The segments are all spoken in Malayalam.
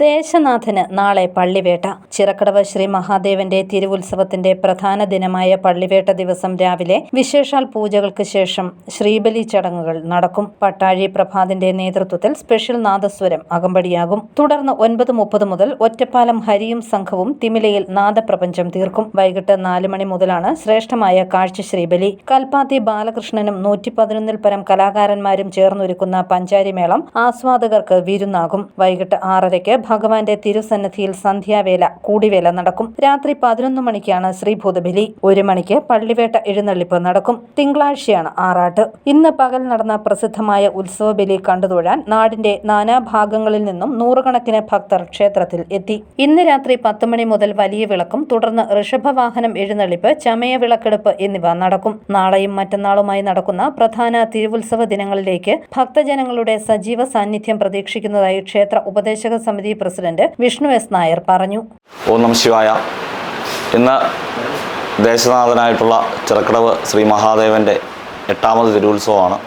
ദേശനാഥന് നാളെ പള്ളിവേട്ട. ചിറക്കടവ് ശ്രീ മഹാദേവന്റെ തിരുവുത്സവത്തിന്റെ പ്രധാന ദിനമായ പള്ളിവേട്ട ദിവസം രാവിലെ വിശേഷാൽ പൂജകൾക്ക് ശേഷം ശ്രീബലി ചടങ്ങുകൾ നടക്കും. പട്ടാഴി പ്രഭാതിന്റെ നേതൃത്വത്തിൽ സ്പെഷ്യൽ നാദസ്വരം അകമ്പടിയാകും. തുടർന്ന് 9:30 മുതൽ ഒറ്റപ്പാലം ഹരിയും സംഘവും തിമിലയിൽ നാദപ്രപഞ്ചം തീർക്കും. വൈകിട്ട് 4 മണി മുതലാണ് ശ്രേഷ്ഠമായ കാഴ്ച ശ്രീബലി. കൽപ്പാത്തി ബാലകൃഷ്ണനും 111 പരം കലാകാരന്മാരും ചേർന്നൊരുക്കുന്ന പഞ്ചാരിമേളം ആസ്വാദകർക്ക് വിരുന്നാകും. വൈകിട്ട് 6:30 ഭഗവാന്റെ തിരുസന്നിധിയിൽ സന്ധ്യാവേല കൂടിവേല നടക്കും. രാത്രി 11 മണിക്കാണ് ശ്രീഭൂതബലി. 1 മണിക്ക് പള്ളിവേട്ട എഴുന്നള്ളിപ്പ് നടക്കും. തിങ്കളാഴ്ചയാണ് ആറാട്ട്. ഇന്ന് പകൽ നടന്ന പ്രസിദ്ധമായ ഉത്സവബലി കണ്ടുതൊഴാൻ നാടിന്റെ നാനാഭാഗങ്ങളിൽ നിന്നും നൂറുകണക്കിന് ഭക്തർ ക്ഷേത്രത്തിൽ എത്തി. ഇന്ന് രാത്രി 10 മണി മുതൽ വലിയ വിളക്കും തുടർന്ന് ഋഷഭവാഹനം എഴുന്നള്ളിപ്പ്, ചമയ വിളക്കെടുപ്പ് എന്നിവ നടക്കും. നാളെയും മറ്റന്നാളുമായി നടക്കുന്ന പ്രധാന തിരുവുത്സവ ദിനങ്ങളിലേക്ക് ഭക്തജനങ്ങളുടെ സജീവ സാന്നിധ്യം പ്രതീക്ഷിക്കുന്നതായി ക്ഷേത്ര ഉപദേശക സമിതി പ്രസിഡന്റ് വിഷ്ണു എസ് നായർ പറഞ്ഞു. ഓം നമഃ ശിവായ. ഇന്ന് ദേശനാഥനായിട്ടുള്ള ചിറക്കടവ് ശ്രീ മഹാദേവന്റെ 8ാമത് തിരുവുത്സവമാണ്.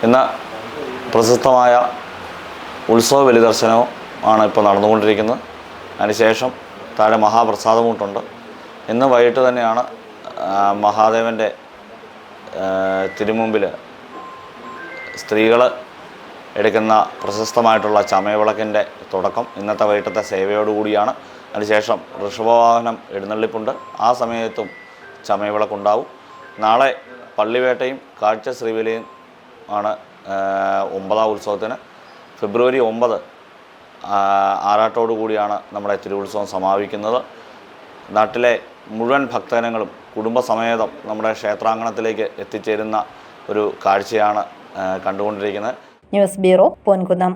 ഇന്ന് പ്രശസ്തമായ ഉത്സവ ബലിദർശനവും ആണ് ഇപ്പോൾ നടന്നുകൊണ്ടിരിക്കുന്നത്. അതിനുശേഷം താഴെ മഹാപ്രസാദമൂട്ടുണ്ട്. ഇന്ന് വൈകിട്ട് തന്നെയാണ് മഹാദേവന്റെ തിരുമുമ്പിൽ സ്ത്രീകൾ എടുക്കുന്ന പ്രശസ്തമായിട്ടുള്ള ചമയവിളക്കിൻ്റെ തുടക്കം. ഇന്നത്തെ വൈകിട്ടത്തെ സേവയോടുകൂടിയാണ്. അതിനുശേഷം ഋഷഭവാഹനം എഴുന്നള്ളിപ്പുണ്ട്. ആ സമയത്തും ചമയവിളക്കുണ്ടാവും. നാളെ പള്ളിവേട്ടയും കാഴ്ച ശ്രീബലിയും ആണ് 9ാം ഉത്സവത്തിന്. ഫെബ്രുവരി 9 ആറാട്ടോടുകൂടിയാണ് നമ്മുടെ തിരുവുത്സവം സമാപിക്കുന്നത്. നാട്ടിലെ മുഴുവൻ ഭക്തജനങ്ങളും കുടുംബസമേതം നമ്മുടെ ക്ഷേത്രാങ്കണത്തിലേക്ക് എത്തിച്ചേരുന്ന ഒരു കാഴ്ചയാണ് കണ്ടുകൊണ്ടിരിക്കുന്നത്. News bureau, Ponkunnam.